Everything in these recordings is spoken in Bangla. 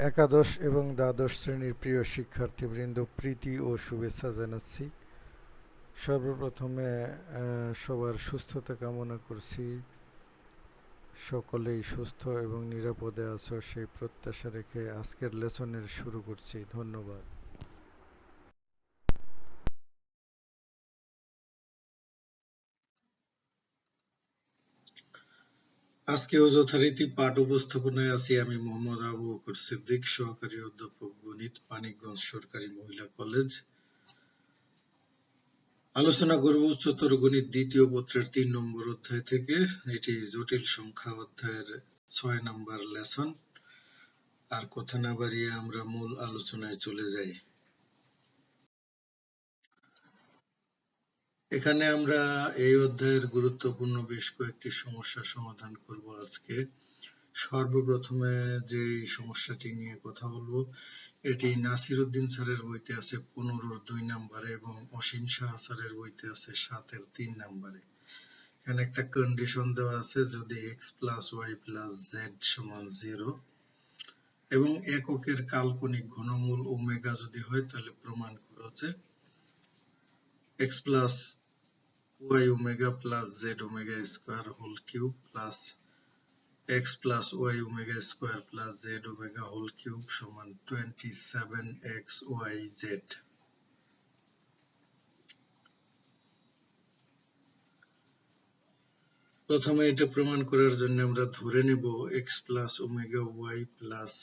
একাদশ এবং দ্বাদশ শ্রেণীর প্রিয় শিক্ষার্থীবৃন্দ, প্রীতি ও শুভেচ্ছা জানাচ্ছি। সর্বপ্রথমে সবার সুস্থতা কামনা করছি। সকলেই সুস্থ এবং নিরাপদে আছো সেই প্রত্যাশা রেখে আজকের লেসনের শুরু করছি। ধন্যবাদ। আজকেও যথারীতি পাঠ উপস্থাপনায় আছি আমি মোহাম্মদ আবু বকর সিদ্দিক, সহকারী অধ্যাপক গণিত, মানিকগঞ্জ সরকারি মহিলা কলেজ। আলোচনা করব উচ্চতর গণিত দ্বিতীয় পত্রের ৩ নম্বর অধ্যায় থেকে। এটি জটিল সংখ্যা অধ্যায়ের ৬ নম্বর লেসন। আর কথা না বাড়িয়ে আমরা মূল আলোচনায় চলে যাই। এখানে আমরা এই অধ্যায়ের গুরুত্বপূর্ণ বেশ কয়েকটি সমস্যা সমাধান করব আজকে। সর্বপ্রথমে যে সমস্যাটি নিয়ে কথা বলবো, এটি নাসিরউদ্দিন স্যারের বইতে আছে 15-2 নম্বরে এবং অসীম শাহ স্যারের বইতে আছে 7-3 নম্বরে। এখানে একটা কন্ডিশন দেওয়া আছে, যদি x plus y plus z সমান 0 এবং এককের কাল্পনিক ঘনমূল ওমেগা যদি হয়, তাহলে প্রমাণ করা হচ্ছে x plus y omega plus z omega square whole cube plus x plus y omega square plus z omega whole cube সমান 27xyz। প্রথমে এটা প্রমাণ করার জন্য আমরা ধরে নেব x plus omega y plus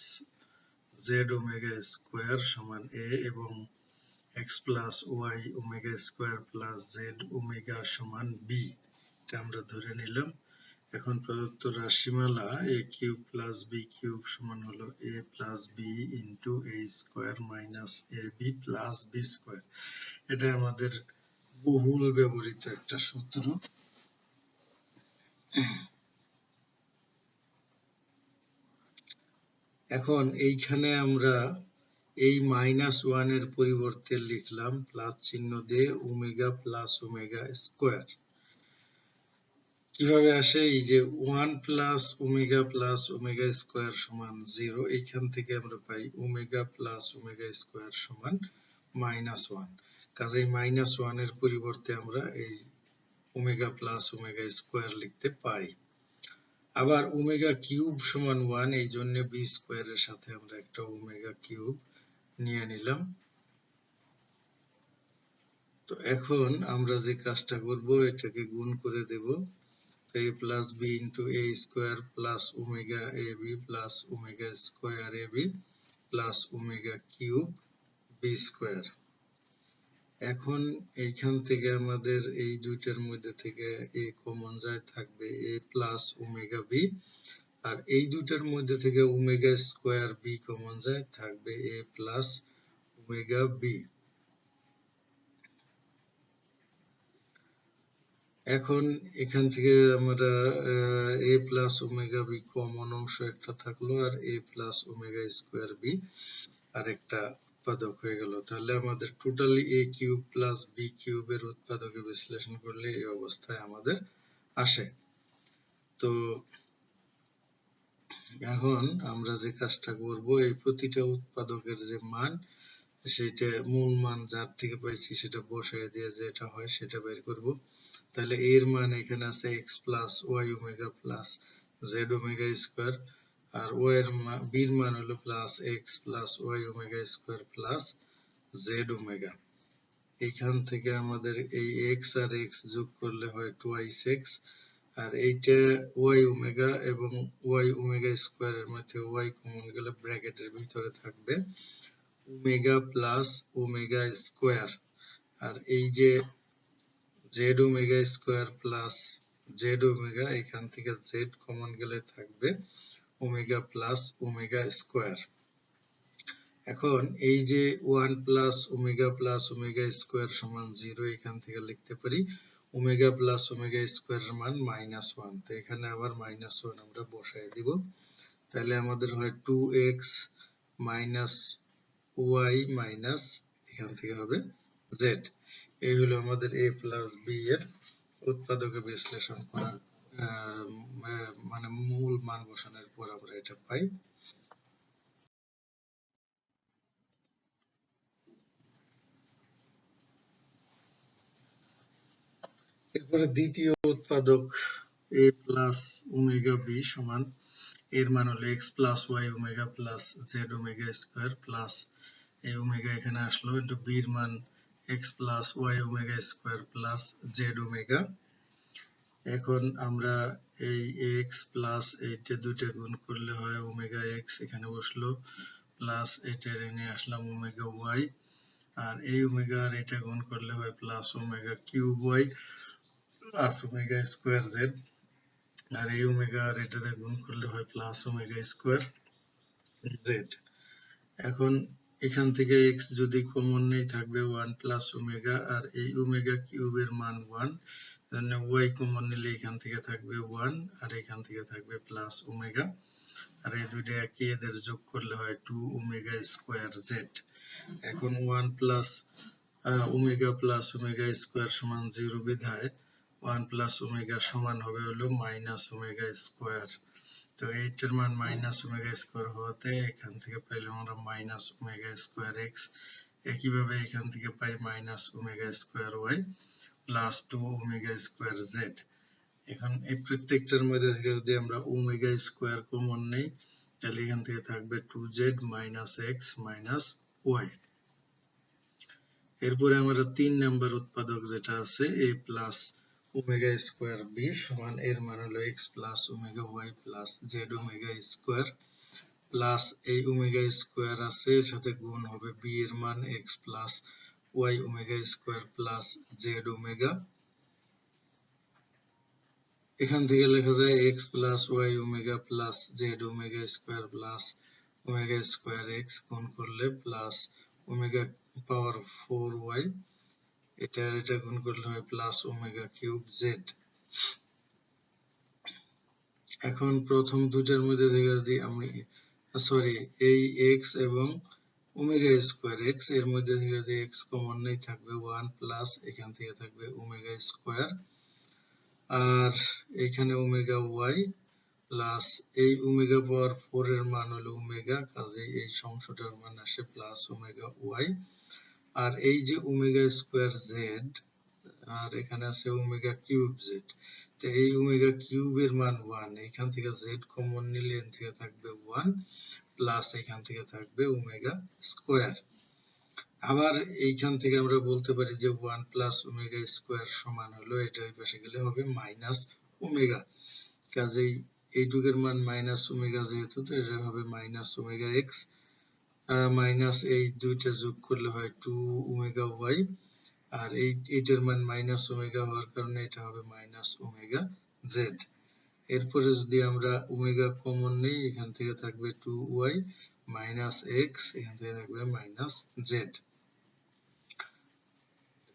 z omega square সমান a এবং x plus y omega square plus z omega সমান b। এটা আমরা ধরে নিলাম। এখন প্রদত্ত রাশিমালা a cube plus b cube সমান হলো a plus b into a square minus ab plus b square. এটা আমাদের বহুল ব্যবহৃত একটা সূত্র। এখন এইখানে আমরা এই -1 এর পরিবর্তে লিখলাম প্লাস চিহ্ন দিয়ে ওমেগা প্লাস ওমেগা স্কোয়ার। কিভাবে আসে? এই যে 1 প্লাস ওমেগা স্কোয়ার সমান 0, এইখান থেকে আমরা পাই ওমেগা প্লাস ওমেগা স্কোয়ার সমান -1। কাজেই -1 এর পরিবর্তে আমরা এই ওমেগা প্লাস ওমেগা স্কোয়ার লিখতে পারি। আবার ওমেগা কিউব সমান 1, এই জন্য বি স্কোয়ারের সাথে আমরা একটা ওমেগা কিউব নিয়ে নিলাম। তো এখন আমরা যে কাজটা করব, এটাকে গুণ করে দেব। a plus b into a square plus omega ab plus omega square ab plus omega cube b square। এখন এইখান থেকে আমাদের এই দুইটার মধ্যে থেকে a কমন যায়, থাকবে a plus omega b, আর এই দুইটার মধ্যে থেকে omega square b কমন যায়, থাকবে a plus omega b। এখন এখান থেকে আমরা a plus omega b common অংশ একটা থাকলো, আর a plus omega square b আর একটা উৎপাদক হয়ে গেল। তাহলে আমাদের totally a cube plus b কিউবের উৎপাদকে বিশ্লেষণ করলে এই অবস্থায় আমাদের আসে। তো এখন আমরা যে কাজটা করব, এই প্রতিটা উৎপাদকের যে মান, সেটা মূল মান যার থেকে পাইছি সেটা বসায় দিয়ে যেটা হয় সেটা বের করব। তাহলে এর মান এখানে আছে x plus y omega plus z omega square, আর ও এর বির মান হলো plus x plus y omega square plus z omega. এইখান থেকে আমাদের এই x আর x যোগ করলে হয় টুয়াইস x, আর এইটা ওয়াই ওমেগা এবং ওয়াই ওমেগা স্কোয়ারের মধ্যে ওয়াই কমন গেলে ব্র্যাকেটের ভিতরে থাকবে ওমেগা প্লাস ওমেগা স্কোয়ার, আর এই যে Z omega square plus z omega, এখান থেকে জেড কমন গেলে থাকবে ওমেগা প্লাস ওমেগা স্কোয়ার। এখন এই যে 1 প্লাস ওমেগা স্কোয়ার সমান 0, এখান থেকে লিখতে পারি ওমেগা প্লাস ওমেগা স্কোয়ারের মান -1। তো এখানে আবার -1 আমরা বসায় দিব। তাহলে আমাদের হয় 2x মাইনাস ওয়াই মাইনাস এখান থেকে হবে z। এই হলো আমাদের a প্লাস b এর উৎপাদকে বিশ্লেষণ করার মানে মূল মান বসানোর পর আমরা এটা পাই। এরপরে দ্বিতীয় উৎপাদক a প্লাস ওমেগা বি সমান এর মান হলো x plus y omega plus z omega square plus এই ওমেগা এখানে আসলো, একটু বির মান x plus y omega square plus z omega. এখন আমরা এই x প্লাস এইটা দুইটা গুণ করলে হয় ওমেগা x, এখানে বসলো, প্লাস এটা নিয়ে আসলাম ওমেগা ওয়াই, আর এই ওমেগা আর এটা গুণ করলে হয় plus omega cube y plus omega square z, আর এই ওমেগা আর এটাতে গুণ করলে হয় প্লাস ওমেগা স্কোয়ার জেড। এখন এখান থেকে x যদি কমন নেই থাকবে 1 প্লাস ওমেগা, আর এই ওমেগা কিউবের মান 1, জন্য y কমন নিলে এখান থেকে থাকবে 1 আর এখান থেকে থাকবে প্লাস ওমেগা, আর এই দুইটা একই, এদের যোগ করলে হয় 2 ওমেগা স্কোয়ার জেড। এখন 1 plus omega plus omega square সমান 0 বিধায় 1 প্লাস ওমেগা সমান হবে হলো মাইনাস ওমেগা স্কোয়ার। তো এইটার মান মাইনাস ওমেগা স্কোয়ার হওয়াতে এখান থেকে পাইলাম আমরা মাইনাস ওমেগা স্কোয়ার এক্স। একইভাবে এখান থেকে পাই minus omega square y plus 2 omega square z. এখন এই প্রত্যেকটার মধ্যে থেকে যদি আমরা ওমেগা স্কোয়ার কমন নেই, তাহলে এখান থেকে থাকবে 2z minus x minus Y. এরপরে আমরা 3 নাম্বার উৎপাদক যেটা আছে a plus omega square b সমান এর মান হলো x plus omega y plus z omega square plus এই ওমেগা স্কোয়ার আছে, এর সাথে গুণ হবে b এর মান x plus y omega square plus z omega. এখান থেকে লেখা যায় x plus y omega plus z omega square plus omega square x গুণ করলে প্লাস ওমেগা পাওয়ার 4y, এটা গুণ করলে হয় প্লাস ওমেগা কিউব জেড। এখন প্রথম দুটার মধ্যে থেকে যদি আমি এই x এবং ওমেগা স্কোয়ার এক্স এর মধ্যে থেকে যদি x কমন নেই থাকবে 1 প্লাস এখান থেকে থাকবে ওমেগা স্কোয়ার, আর এখানে ওমেগা ওয়াই প্লাস এই ওমেগা পাওয়ার 4 এর মান হলো ওমেগা, কাজেই এই সংখ্যাটার মান আসে প্লাস ওমেগা ওয়াই, আর এই যে ওমেগা স্কোয়ার জেড আর এখানে আছে ওমেগা কিউব জেড, তো এই ওমেগা কিউবের মান 1, এখান থেকে জেড কমন নিলে এখান থেকে থাকবে 1 প্লাস এখান থেকে থাকবে ওমেগা স্কোয়ার। আবার এইখান থেকে আমরা বলতে পারি যে 1 প্লাস ওমেগা স্কোয়ার সমান হলো, এটা ওই পাশে গেলে হবে মাইনাস ওমেগা, কাজেই এইটুকের মান মাইনাস ওমেগা যেহেতু, তো এটা হবে মাইনাস ওমেগা এক্স মাইনাস এই দুইটা যোগ করলে হয় 2 ওমেগা ওয়াই, আর এইটার মান মাইনাস ওমেগা হওয়ার কারণে এটা হবে মাইনাস ওমেগা জেড। এরপরে যদি আমরা ওমেগা কমন নেই, এখান থেকে থাকবে 2y মাইনাস এক্স, এখান থেকে থাকবে মাইনাস জেড।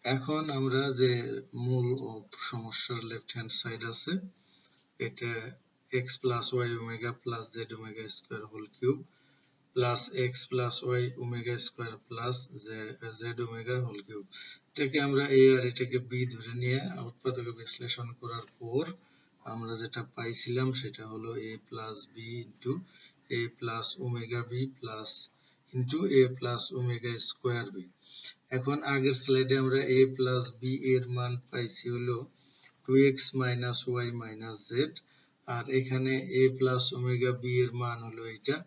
এখন আমরা যে মূল সমস্যার লেফট হ্যান্ড সাইড আছে, এটা x plus y omega plus z omega square whole cube plus x plus y omega square plus z omega whole cube, এটাকে আমরা a আর এটাকে b ধরে নিয়ে উৎপাদক বিশ্লেষণ করার পর আমরা যেটা পাইছিলাম সেটা হলো a plus b into a plus omega b plus into a plus omega square b. এখন আগের স্লাইডে আমরা a প্লাস বি এর মান পাইছি হলো 2x minus y minus z, আর এখানে a প্লাস ওমেগা বি এর মান হলো এটা,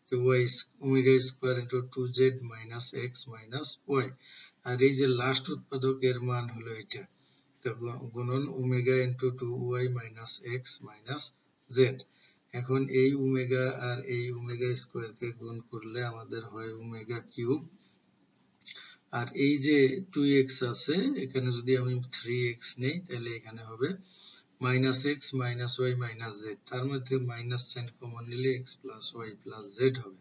তো y omega square into 2z minus x minus y, আর এই যে লাস্ট উৎপাদক এর মান হলো এটা, তো গুণন omega into 2y minus x minus Z. এখন এই ওমেগা আর এই ওমেগা স্কোয়ার কে গুণ করলে আমাদের হয় ওমেগা কিউব, আর এই যে 2x আছে এখানে যদি আমি 3x নেই তাহলে এখানে হবে minus x minus y minus z, তার মধ্যে মাইনাস সাইন কমন নিলে x plus y plus z হবে।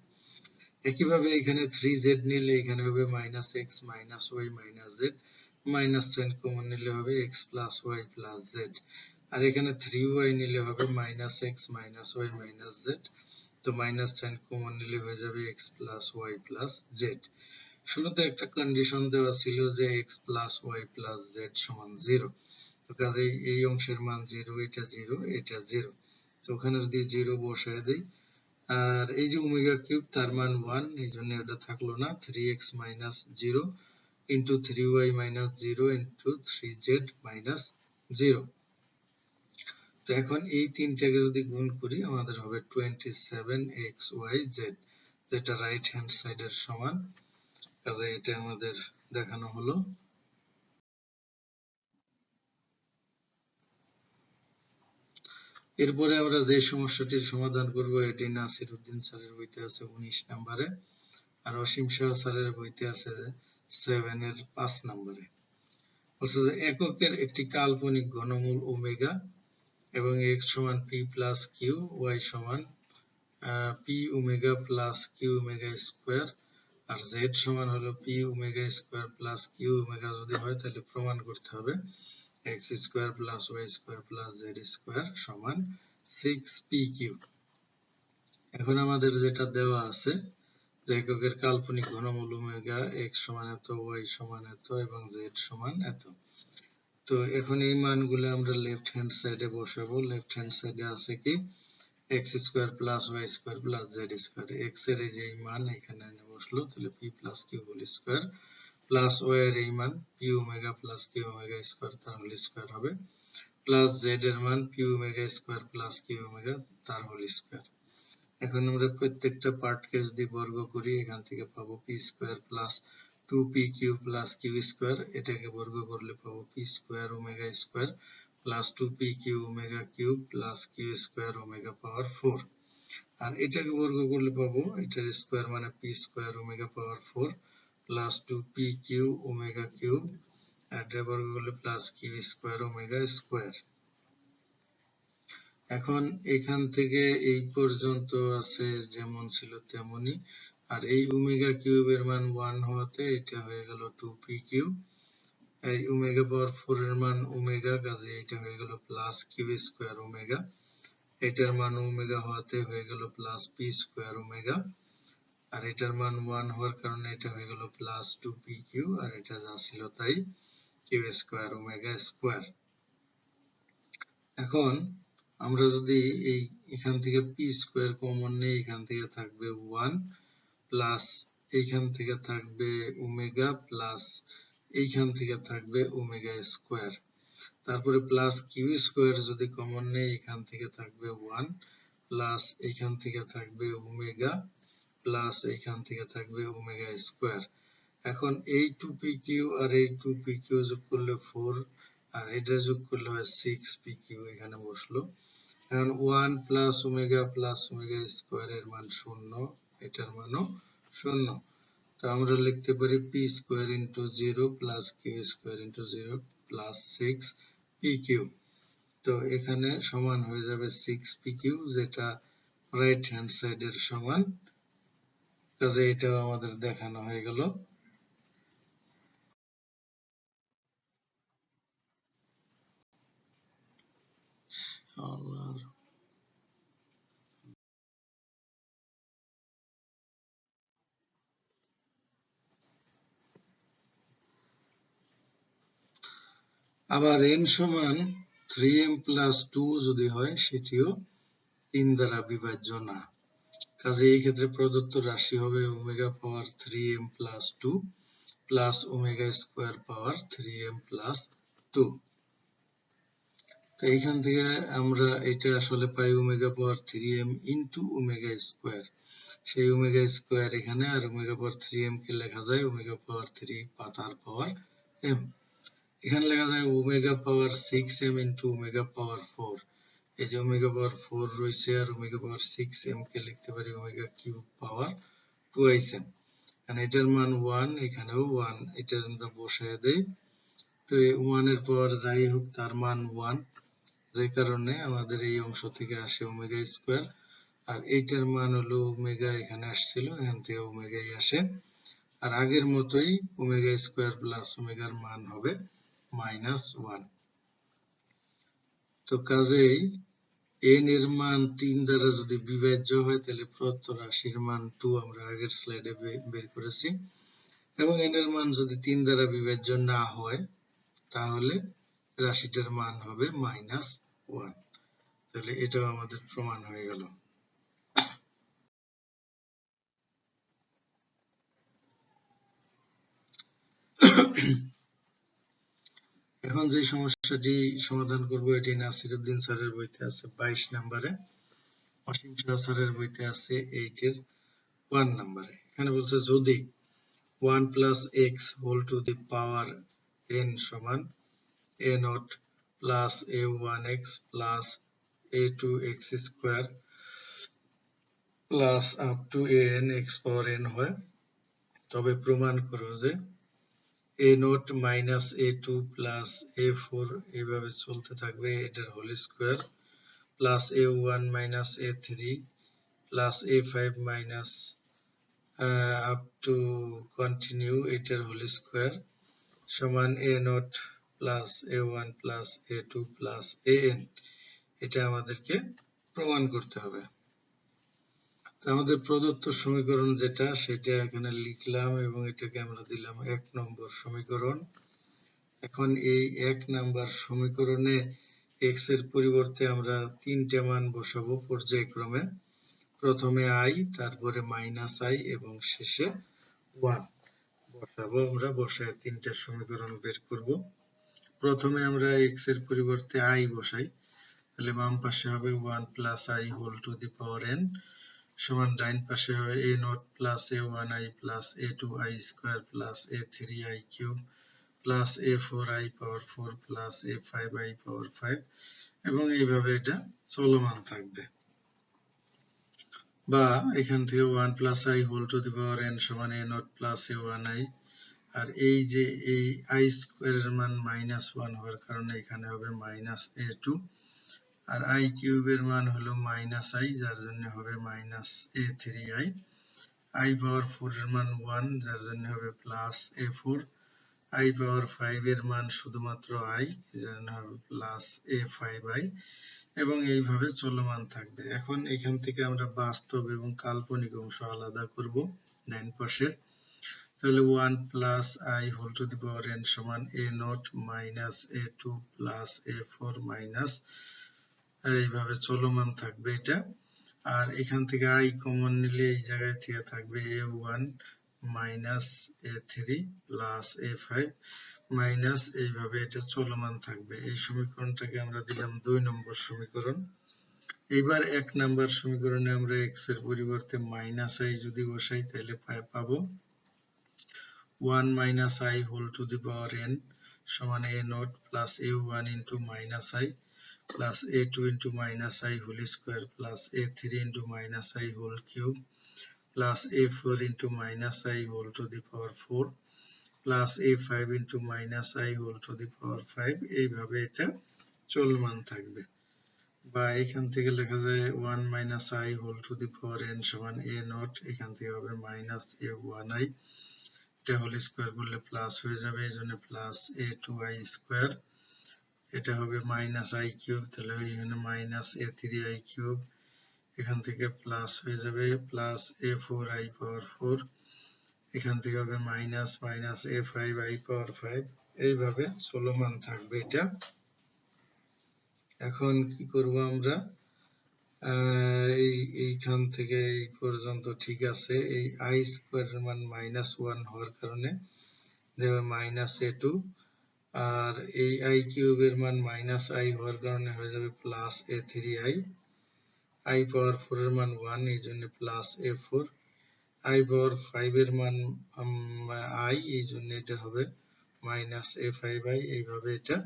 একইভাবে এখানে 3z নিলে এখানে হবে minus x minus y minus z, minus sign common নিলে হবে x plus y plus z, আর এখানে 3y নিলে হবে minus x minus y minus z, তো মাইনাস সাইন কমন নিলে হয়ে যাবে x plus y plus z. শুরুতে একটা কন্ডিশন দেওয়া ছিল যে x plus y plus z সমান 0, তো কাজেই এই অংশের মান 0, এটা 0, এটা 0, তো ওখানে যদি 0 বসায় দেই, আর এই যে ওমেগা কিউব তার মান 1, এই জন্য এটা থাকলো না, 3x minus 0 into 3y minus 0 into 3z minus 0। তো এখন এই তিনটাকে যদি গুণ করি আমাদের হবে 27xyz, যেটা রাইট হ্যান্ড সাইডের সমান। কাজে এটা আমাদের দেখানো হলো। এরপরে আমরা যে সমস্যাটির সমাধান করব এটি নাসির উদ্দিন স্যারের বইতে আছে 19 নম্বরে, আর অসীম শাহ স্যারের বইতে আছে 7 এর 5 নম্বরে। বলছে যে এককের একটি কাল্পনিক ঘনমূল ওমেগা এবং x সমান p প্লাস কিউ, y সমান p omega plus q omega square, আর z সমান হলো p omega square plus q omega যদি হয় তাহলে প্রমাণ করতে হবে x square plus y square plus z square সমান 6pq। এখন আমাদের যেটা দেওয়া আছে যে এককের কাল্পনিক ঘনমূল ওমেগা, x সমান এত, y সমান এত এবং z সমান এত। তো এখন এই মানগুলো আমরা লেফট হ্যান্ড সাইডে বসাবো। লেফট হ্যান্ড সাইডে আছে কি x square plus y square plus z square. x এর এই যে মান এখানে এনে বসলো, তাহলে p plus q whole square plus y এর এই মান p omega plus q omega square তার হোল স্কোয়ার হবে, প্লাস z এর মান p omega square plus q omega তার হোল স্কোয়ার। এখন আমরা প্রত্যেকটা পার্টকে যদি বর্গ করি এখান থেকে পাবো p square plus 2pq plus q square, এটাকে বর্গ করলে পাবো p square omega square plus 2pq omega cube plus q square omega power 4। আর এটাকে বর্গ করলে পাবো এটার স্কোয়ার মানে p square omega power 4 plus 2pq omega cube, আর এটা বর্গ করলে plus q square omega square. এখন এখান থেকে এই পর্যন্ত আছে যেমন ছিল তেমনি, আর এই ওমেগা কিউবের মান 1 হওয়াতে এটা হয়ে গেল 2pq, এই ওমেগা পাওয়ার 4 এর মান ওমেগা, কাজে এটা হয়ে গেল প্লাস কিউ স্কোয়ার ওমেগা, এটার মান ওমেগা হওয়াতে হয়ে গেল প্লাস পি স্কোয়ার ওমেগা, আর এটার মান 1 হওয়ার কারণে এটা হয়ে গেল প্লাস 2pq, আর এটা যা ছিল তাই কিউ স্কোয়ার ওমেগা স্কোয়ার। এখন আমরা যদি এই এখান থেকে p স্কোয়ার কমন নেই, এখান থেকে থাকবে 1 প্লাস এইখান থেকে থাকবে ওমেগা প্লাস এইখান থেকে থাকবে ওমেগা স্কোয়ার, তারপরে প্লাস কিউ স্কোয়ার যদি কমন নেই এখান থেকে থাকবে 1 প্লাস এইখান থেকে থাকবে ওমেগা প্লাস এইখান থেকে থাকবে ওমেগা স্কোয়ার। এখন এই 2pq আর এই 2pq যোগ করলে 4, আর এটা যোগ করলে হয় 6pq, এখানে বসলো। এখন 1 প্লাস ওমেগা স্কোয়ার এর মান 0, এটার মানও 0। তো আমরা লিখতে পারি p square into 0 plus q square into 0 plus 6pq। তো এখানে সমান হয়ে যাবে 6pq, যেটা রাইট হ্যান্ড সাইডের সমান। কাজে এটাও আমাদের দেখানো হয়ে গেল। আবার n সমান 3m প্লাস 2 যদি হয় সেটিও 3 দ্বারা বিভাজ্য না। কাজে এই ক্ষেত্রে প্রদত্ত রাশি হবে ওমেগা পাওয়ার 3m plus 2 plus omega square পাওয়ার 3m প্লাস 2। তো এইখান থেকে আমরা এটা আসলে পাই ওমেগা পাওয়ার 3m ইন্টু ওমেগা স্কোয়ার, সেই ওমেগা স্কোয়ার এখানে, আর ওমেগা পাওয়ার 3m কে লেখা যায় ওমেগা পাওয়ার 3 তার পাওয়ার m। এখানে লেখা যায় ওমেগা পাওয়ার 6m ইন্টু ওমেগা পাওয়ার 4, এই যে ওমেগা পাওয়ার 4 রয়েছে, আর ওমেগা পাওয়ার 6m কে লিখতে পারি ওমেগা কিউব পাওয়ার 2m। কারণ এটার মান 1, এখানেও 1, এটা আমরা বসায় দেই। তো এই 1 এর পাওয়ার যাই হোক তার মান 1, যে কারণে আমাদের এই অংশ থেকে আসে ওমেগা স্কোয়ার, আর এইটার মান হলো ওমেগা, এখানে আসছিল এখান থেকে ওমেগাই আসে, আর আগের মতোই ওমেগা স্কোয়ার প্লাস ওমেগার মান হবে -1। তো কাজেই n এর মান 3 দ্বারা যদি বিভাজ্য হয় তাহলে প্রদত্ত রাশির মান 2 আমরা আগের স্লাইডে বের করেছি, এবং n এর মান যদি 3 দ্বারা বিভাজ্য না হয় তাহলে রাশিটার মান হবে -1। তাহলে এটাও আমাদের প্রমাণ হয়ে গেল। এখন যে সমস্যাটি সমাধান করব এটি নাসিরউদ্দিন স্যারের বইতে আছে 22 নম্বরে, অসীম শাহ স্যারের বইতে আছে 8 এর 1 নম্বরে। এখানে বলছে যদি 1 plus x whole to the power n সমান a naught plus a1x plus a2x square plus up to an x power n হয়, তবে প্রমাণ করো যে a naught minus a2 plus a4 এইভাবে চলতে থাকবে এটার whole square plus a1 minus a3 plus a5 minus up to continue এটার হোল স্কয়ার সমান a naught plus a1 plus a2 plus an। এটা আমাদেরকে প্রমাণ করতে হবে। তো আমাদের প্রদত্ত সমীকরণ যেটা সেটা এখানে লিখলাম এবং এটাকে আমরা দিলাম 1 নম্বর সমীকরণ। এখন এই 1 নাম্বার সমীকরণে x এর পরিবর্তে আমরা তিনটে মান বসাবো পর্যায়ক্রমে, প্রথমে i, তারপরে -i এবং শেষে 1 বসাবো। আমরা বসায় তিনটা সমীকরণ বের করব। প্রথমে আমরা x এর পরিবর্তে i বসাই, তাহলে বাম পাশে হবে 1 plus i whole to the power n সমান ডাইন পাশে হবে a naught plus a1i plus a2i square plus a3i cube plus a4i power 4 plus a5i power 5 এবং এইভাবে এটা চলমান থাকবে। বা এখান থেকে 1 plus i whole to the power n সমান a naught plus a1i, আর এই যে এই i square এর মান -1 হওয়ার কারণে এখানে হবে -a2, আর i কিউব এর মান হলো -i যার জন্য হবে -a3i, i পাওয়ার 4 এর মান 1 যার জন্য হবে +a4, i পাওয়ার 5 এর মান শুধুমাত্র i যার জন্য হবে +a5i এবং এইভাবে চলমান থাকবে। এখন এখান থেকে আমরা বাস্তব এবং কাল্পনিক অংশ আলাদা করব ডান পাশে, তাহলে 1 plus i whole to the power n সমান a naught minus a2 plus a4 minus, এইভাবে চলমান থাকবে এটা। আর এখান থেকে i কমন নিলে এই জায়গায় থেকে থাকবে a1 minus a3 plus a5 minus, এইভাবে এটা চলমান থাকবে। এই সমীকরণটাকে আমরা দিলাম 2 নম্বর সমীকরণ। এবার 1 নম্বর সমীকরণে আমরা x এর পরিবর্তে -i যদি বসাই তাহলে পাবো 1 minus i whole to the power n সমান a naught plus a1 into -i plus a2 into -i whole square plus a3 into -i whole cube plus a4 into -i whole to the power 4 plus a5 into -i whole to the power 5, এইভাবে এটা চলমান থাকবে। বা এখান থেকে লেখা যায় 1 minus i whole to the power n সমান a naught, এখান থেকে হবে -a1i, এটা হোল স্কয়ার করলে প্লাস হয়ে যাবে, এই জন্য প্লাস a2i স্কয়ার, এটা হবে -i কিউব, তাহলে এখানে -a3i কিউব, এখান থেকে প্লাস হয়ে যাবে প্লাস a4i পাওয়ার 4, এখান থেকে হবে মাইনাস a5i পাওয়ার 5, এইভাবে চলমান থাকবে এটা। এখন কি করব আমরা, এইখান থেকে এই পর্যন্ত ঠিক আছে। এই i স্কয়ারের মান -1 হওয়ার কারণে দেবে -a2, আর এই i কিউবের মান -i হওয়ার কারণে হয়ে যাবে +a3i, i পাওয়ার 4 এর মান 1 এই জন্য +a4, i পাওয়ার 5 এর মান i এই জন্য এটা হবে -a5i, এইভাবে এটা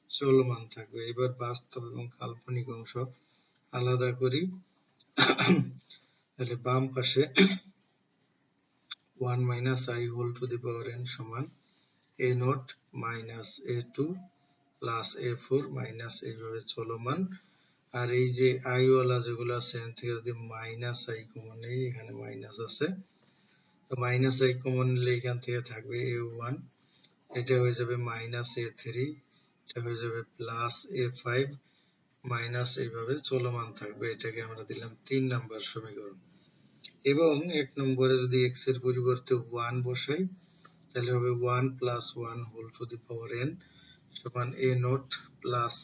চলমান থাকবে। এবার বাস্তব এবং কাল্পনিক অংশ আলাদা করি। তাহলে বাম পাশে 1 minus i whole to the power n সমান a naught minus a2 plus a4 minus, এইভাবে চলমান। আর এই যে i ওয়ালা যেগুলো আছে এখান থেকে যদি -i কমন নেই, এখানে মাইনাস আছে, তো -i কমন নিলে এখান থেকে থাকবে a1, এটা হয়ে যাবে -a3, এটা হয়ে যাবে +a5 মাইনাস, এইভাবে চলমান থাকবে। এটাকে আমরা দিলাম 3 নাম্বার সমীকরণ। এবং 1 নম্বরে যদি x এর পরিবর্তে 1 বসাই তাহলে হবে 1 plus 1 whole to the power n সমান a naught plus,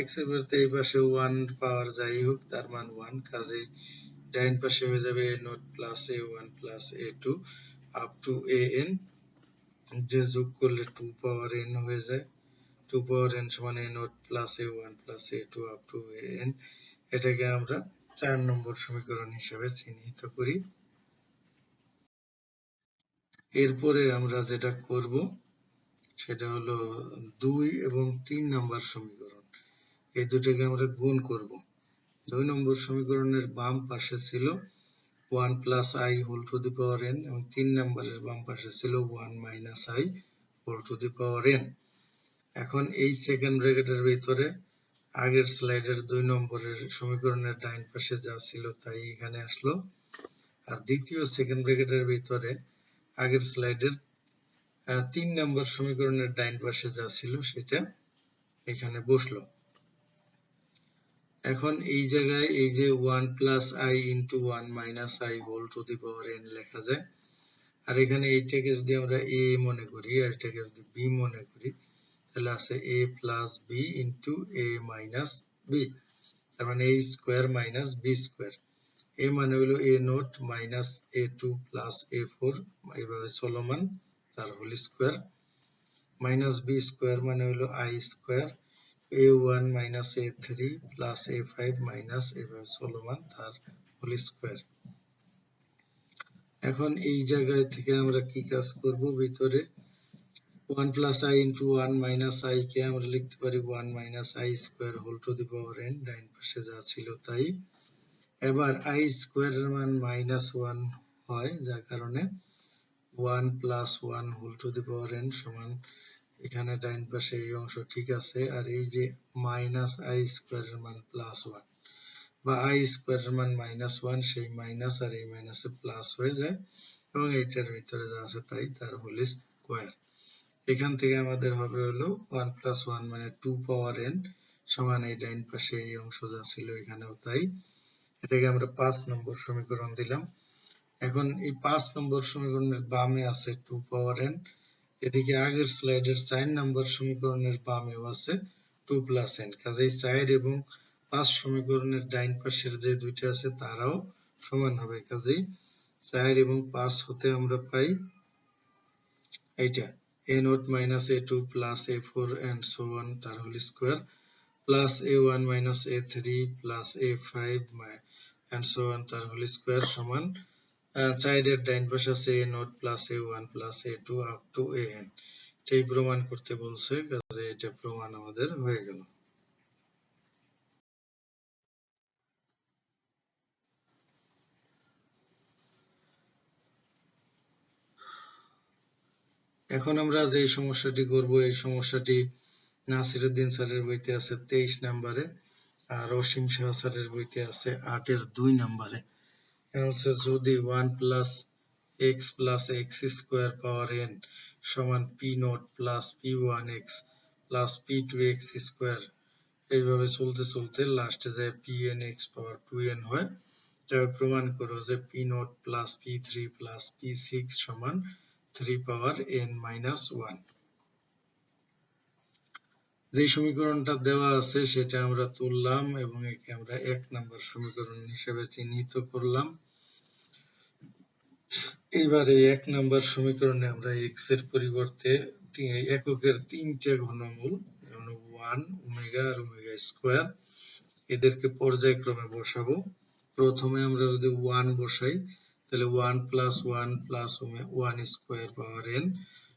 x এর পরিবর্তে এই পাশে 1 পাওয়ার যাই হোক তার মান 1, কাজেই ডাইন পাশে হয়ে যাবে a naught plus a1 plus a2 up to an, যে যোগ করলে 2 পাওয়ার n হয়ে যায়, টু পাওয়ার n সমান a naught plus a1 plus a2 up to an, এটাকে আমরা 4 নম্বর সমীকরণ হিসেবে চিহ্নিত করি। এরপরে আমরা যেটা করব সেটা হলো 2 এবং 3 নম্বর সমীকরণ, এই দুটোকে আমরা গুণ করব। 2 নম্বর সমীকরণের বাম পাশে ছিল 1 plus i whole to the power n এবং 3 নম্বরের বাম পাশে ছিল 1 minus i whole to the power n। এখন এই সেকেন্ড ব্র্যাকেটের ভিতরে আগের স্লাইডের 2 নম্বরের সমীকরণের ডান পাশে যা ছিল তাই এখানে আসলো, আর দ্বিতীয় সেকেন্ড ব্র্যাকেটের ভিতরে আগের স্লাইডের 3 নম্বর সমীকরণের ডান পাশে যা ছিল সেটা এখানে বসলো। এখন এই জায়গায় এই যে 1 plus i into 1 minus i whole to the power n লেখা যায়, আর এখানে এইটাকে যদি আমরা a মনে করি আর এটাকে যদি b মনে করি তাহলে আছে a plus b into a minus b, তার মানে a square minus b square. a মানে হলো a naught minus a2 plus a4 এইভাবে চলমান তার whole square, minus b square মানে হলো i square a1 minus a3 plus a5 minus এভাবে চলমান তার হোল স্কোয়ার। এখন এই জায়গায় থেকে আমরা কি কাজ করব, ভিতরে 1 plus i into 1 minus i কে আমরা লিখতে পারি 1 minus i square whole to the power n, ডাইন পাশে যা ছিল তাই। এবার i স্কোয়ার এর মান মাইনাস 1 হয়, যার কারণে 1 plus 1 whole to the power n সমান, এখানে ডাইন পাশে এই অংশ ঠিক আছে, আর এই যে মাইনাস i স্কোয়ার এর মান প্লাস 1 বা i স্কোয়ার এর মান মাইনাস 1, সেই মাইনাস আর এই মাইনাসে প্লাস হয়ে যায় এবং এইটার ভিতরে যা আছে তাই, তার হোল স্কোয়ার। এখান থেকে আমাদের হবে হলো 1 প্লাস 1 মানে 2 পাওয়ার n সমান এই ডাইন পাশে এই অংশ যা ছিল এখানেও তাই। এটাকে আমরা 5 নম্বর সমীকরণ দিলাম। এখন এই 5 নম্বর সমীকরণের বামে আছে 2 পাওয়ার n, এদিকে আগের স্লাইডের 4 নম্বর সমীকরণের বামেও আছে 2 প্লাস n, কাজেই 4 এবং 5 সমীকরণের ডাইন পাশের যে দুইটা আছে তারাও সমান হবে, কাজেই 4 এবং 5 হতে আমরা পাই এইটা a naught minus a2 plus a4 and so on তার whole square plus a1 minus a3 plus a5 and so on তার হোল স্কোয়ার সমান 4 এর ডাইন পাশে আছে a naught plus a1 plus a2 up to an। এটাই প্রমাণ করতে বলছে, কাজে এটা প্রমাণ আমাদের হয়ে গেল। এখন আমরা যে সমস্যাটি করব এই সমস্যাটি নাসিরউদ্দিন স্যারের বইতে আছে 23 নম্বরে, আর অসীম শাহ স্যারের বইতে আছে 8 এর 2 নম্বরে। হচ্ছে যদি 1 plus x plus x square পাওয়ার n সমান p nought plus p1x plus p2x square এইভাবে চলতে চলতে লাস্টে যায় pnx পাওয়ার 2n হয়, তবে প্রমাণ করো যে p nought plus p3 plus p6 সমান 3 পাওয়ার n মাইনাস 1। যে সমীকরণটা দেওয়া আছে সেটা আমরা তুললাম এবং একে আমরা 1 নম্বর সমীকরণ হিসেবে চিহ্নিত করলাম। এবারে 1 নম্বর সমীকরণে আমরা x এর পরিবর্তে এককের 3টে ঘনমূল 1 ওমেগা আর ওমেগা স্কয়ার এদেরকে পর্যায়ক্রমে বসাবো। প্রথমে আমরা যদি 1 বসাই তাহলে 1 প্লাস 1 প্লাস 1 স্কয়ার পাওয়ার n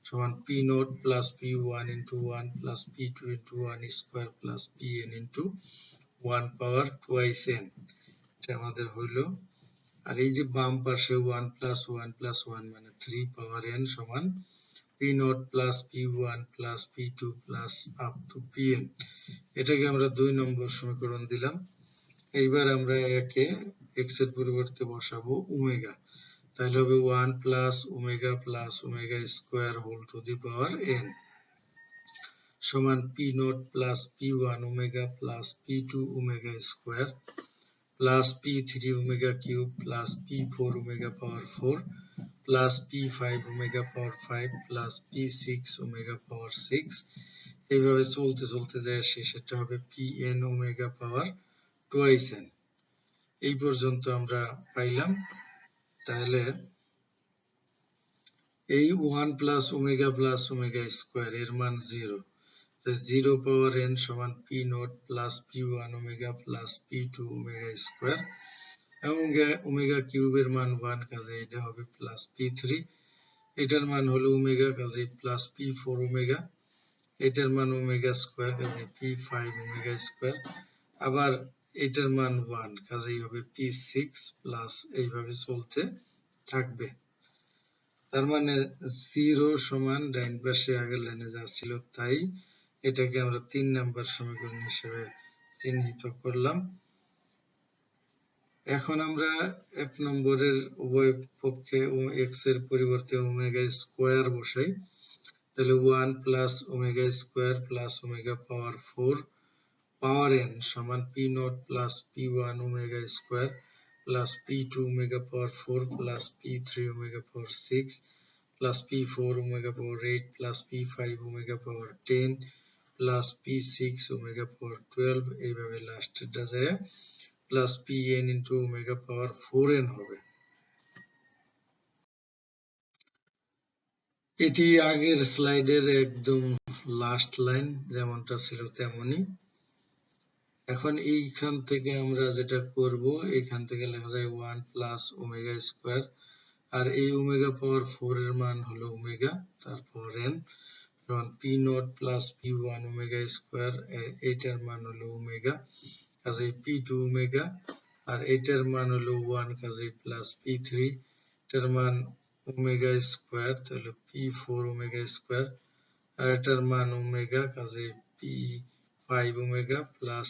সমান p nought plus p1 into 1 plus p2 into 1 square plus pn into 1 পাওয়ার টুয়াইস n, এটা আমাদের হইল। আর এই যে বাম পাশে 1 প্লাস 1 প্লাস 1 মানে 3 পাওয়ার n সমান p nought plus p1 plus p2 plus up to pn, এটাকে আমরা 2 নম্বর সমীকরণ দিলাম। এইবার আমরা একে x এর পরিবর্তে বসাবো ওমেগা, তাহলে হবে 1 plus omega square whole to the power n সমান p nought plus p1 omega plus p2 omega square plus p3 omega cube plus p4 omega power 4 plus p5 omega power 5 plus p6 omega power 6 এইভাবে চলতে চলতে যায় শেষেরটা হবে pn omega power twice n। এই পর্যন্ত আমরা পাইলাম। তাহলে এই 1 প্লাস ওমেগা স্কয়ার এর মান 0, 0 পাওয়ার n সমান P not plus p1 omega plus p2 omega square, এবং ওমেগা কিউবের মান 1, কাজে এটা হবে প্লাস p3, এটার মান হলো ওমেগা, কাজে প্লাস p4 ওমেগা, এটার মান ওমেগা স্কয়ার, কাজে p5 ওমেগা স্কয়ার, আবার এটার মান 1, কাজেই হবে p6 প্লাস, এইভাবে চলতে থাকবে। তার মানে 0 সমান ডাইন পাশে আগের লাইনে যা ছিল তাই, এটাকে আমরা 3 নাম্বার সমীকরণ হিসেবে চিহ্নিত করলাম। এখন আমরা 1 নম্বরের উভয় পক্ষে x এর পরিবর্তে ওমেগা স্কয়ার বসাই, তাহলে 1 plus omega square plus omega power 4 power n সমান p nought plus p1 omega square plus p2 omega power 4 plus p3 omega power 6 plus p4 omega power 8 plus p5 omega power 10 plus p6 omega power 12, এইভাবে লাস্টেরটা যায় plus pn into omega power 4n হবে। এটি আগের স্লাইডের একদম লাস্ট লাইন, যেমনটা ছিল তেমনই। এখন এইখান থেকে আমরা যেটা করব, এখান থেকে লেখা যায় 1 প্লাস ওমেগা স্কয়ার, আর এই ওমেগা পাওয়ার 4 এর মান হলো ওমেগা, তারপর n সমান p nought plus p1 omega square, এইটার মান হলো ওমেগা, কাজেই p2 ওমেগা, আর এটার মান হলো 1, কাজেই প্লাস p3, এটার মান ওমেগা স্কয়ার, তাহলে p4 ওমেগা স্কয়ার, আর এটার মান ওমেগা, কাজেই p5 ওমেগা প্লাস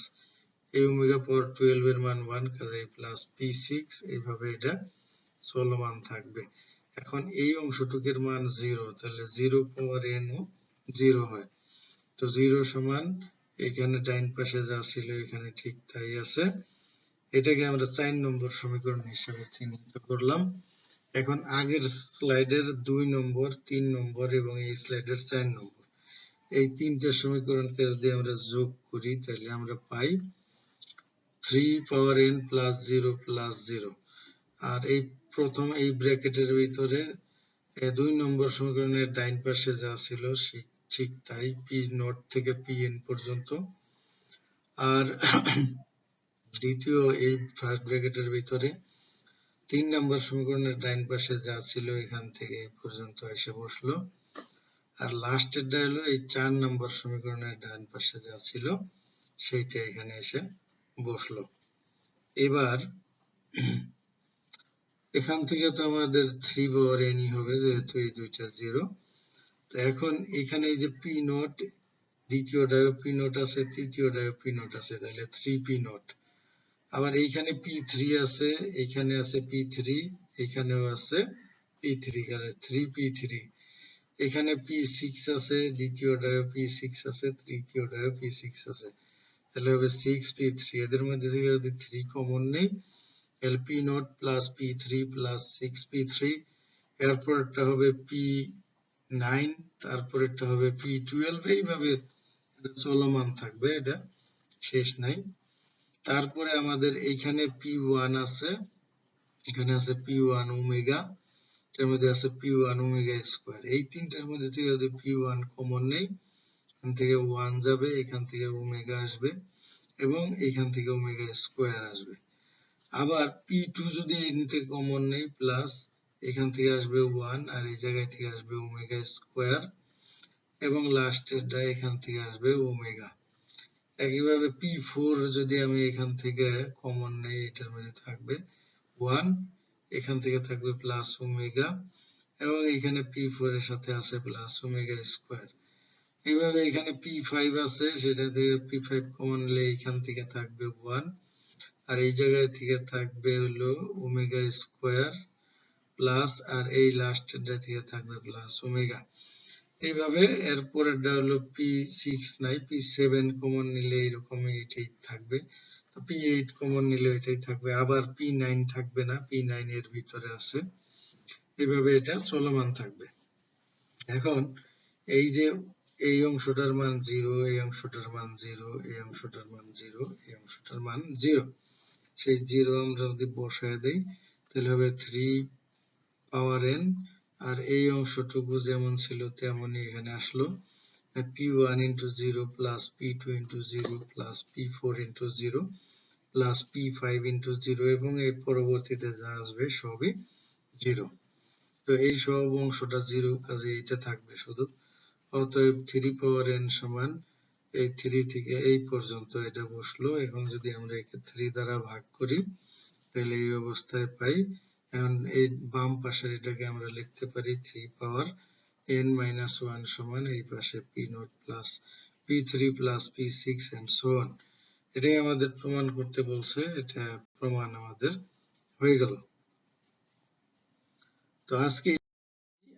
এই ওমেগা পাওয়ার 12 এর মান 1, কাজেই প্লাস p6, এইভাবে এটা চলমান থাকবে। এখন এই অংশটুকের মান 0, তাহলে 0 পাওয়ার n ও 0 হয়, তো 0 সমান এখানে ডাইন পাশে যা ছিল এখানে ঠিক তাই আছে। এটাকে আমরা 4 নম্বর সমীকরণ হিসেবে চিহ্নিত করলাম। এখন আগের স্লাইডের 2 নম্বর, 3 নম্বর এবং এই স্লাইডের 4 নম্বর, এই তিনটা সমীকরণকে যদি আমরা যোগ করি তাহলে আমরা পাই 3 পাওয়ার n প্লাস 0 প্লাস 0, আর এই প্রথম এই ব্র্যাকেটের ভিতরে 2 নম্বর সমীকরণের ডাইন পাশে যা ছিল ঠিক তাই, p নট থেকে pn পর্যন্ত, আর দ্বিতীয় এই ফার্স্ট ব্র্যাকেটের ভিতরে 3 নম্বর সমীকরণের ডাইন পাশে যা ছিল এখান থেকে এই পর্যন্ত এসে বসলো, আর লাস্টেরটা হলো এই 4 নম্বর সমীকরণের ডান পাশে যা ছিল সেইটা এখানে এসে বসলো। এবার এখান থেকে তো আমাদের 3 পাওয়ার n হবে, যেহেতু এই দুইটা 0। তো এখন এখানে এই যে p নট, দ্বিতীয়টায় p নট আছে, তৃতীয়টায় p নট আছে, তাহলে 3p নট, আবার এইখানে p3 আছে, এখানে আছে p3, এখানেও আছে p3, কারণ 3p3, এখানে p6 আছে, দ্বিতীয়টায় p6 আছে, তৃতীয়টায় p6 আছে, তাহলে হবে 6p3, এদের মধ্যে থেকে যদি 3 কমন নেই তাহলে p nought plus p3 plus 6p3, এরপরটা হবে p9, তারপরেরটা হবে p12, এইভাবে চলমান থাকবে, এটা শেষ নাই। তারপরে আমাদের এইখানে p1 আছে, এখানে আছে p1 ওমেগা, এর মধ্যে আছে p1 ওমেগা স্কয়ার, এই তিনটার মধ্যে থেকে যদি p1 কমন নেই, এখান থেকে 1 যাবে, এখান থেকে ওমেগা আসবে, এবং এখান থেকে ওমেগা স্কয়ার আসবে। আবার p2 যদি এখান থেকে কমন নেই, প্লাস এখান থেকে আসবে 1, আর এই জায়গায় থেকে আসবে ওমেগা স্কয়ার, এবং লাস্টেরটা এখান থেকে আসবে ওমেগা। একইভাবে p4 যদি আমি এখান থেকে কমন নেই, এটার মধ্যে থাকবে 1, এখান থেকে থাকবে প্লাস ওমেগা, এবং এখানে p4 এর সাথে আছে প্লাস ওমেগা স্কয়ার। এইভাবে এখানে p5 আছে, সেটা থেকে p5 কমন নিলে এখান থেকে থাকবে 1, আর এই জায়গায় থেকে থাকবে হলো ওমেগা স্কয়ার প্লাস, আর এই লাস্টেরটা থেকে থাকবে প্লাস ওমেগা। এইভাবে এরপরেরটা হলো p6 নাই, p7 কমন নিলে এরকমই এটাই থাকবে, p8 কমন নিলে এটাই থাকবে, আবার p9 থাকবে না, p9 এর ভিতরে আছে, এইভাবে এটা চলমান থাকবে। এখন এই যে এই অংশটার মান 0, এই অংশটার মান 0, এই অংশটার মান 0, এই অংশটার মান 0, সেই 0 আমরা যদি বসায় দেই তাহলে হবে 3 পাওয়ার n, আর এই অংশটুকু যেমন ছিল তেমনই এখানে আসলো, p1 into 0 plus p2 into 0 plus p4 into 0 plus p5 into 0 এবং এর পরবর্তীতে যা আসবে সবই 0। তো এই সব অংশটা 0, কাজে এটা থাকবে শুধু। অতএব 3 পাওয়ার n সমান এই 3 থেকে এই পর্যন্ত এটা বসলো। এখন যদি আমরা একে 3 দ্বারা ভাগ করি তাহলে এই অবস্থায় পাই। এখন এই বাম পাশের এটাকে আমরা লিখতে পারি 3 পাওয়ার n minus 1 সমান এই পাশে p0 plus p3 plus p6 and so on। এটাই আমাদের প্রমাণ করতে বলছে, এটা প্রমাণ আমাদের হয়ে গেল। তো আজকে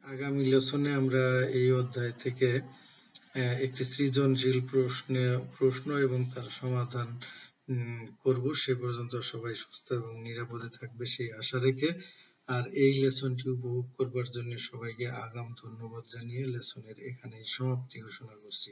আগামী লেসনে আমরা এই অধ্যায় থেকে একটি সৃজনশীল প্রশ্ন এবং তার সমাধান করব। সে পর্যন্ত সবাই সুস্থ এবং নিরাপদে থাকবে সেই আশা রেখে, আর এই লেসনটি উপভোগ করবার জন্য সবাইকে আগাম ধন্যবাদ জানিয়ে লেসনের এখানেই সমাপ্তি ঘোষণা করছি।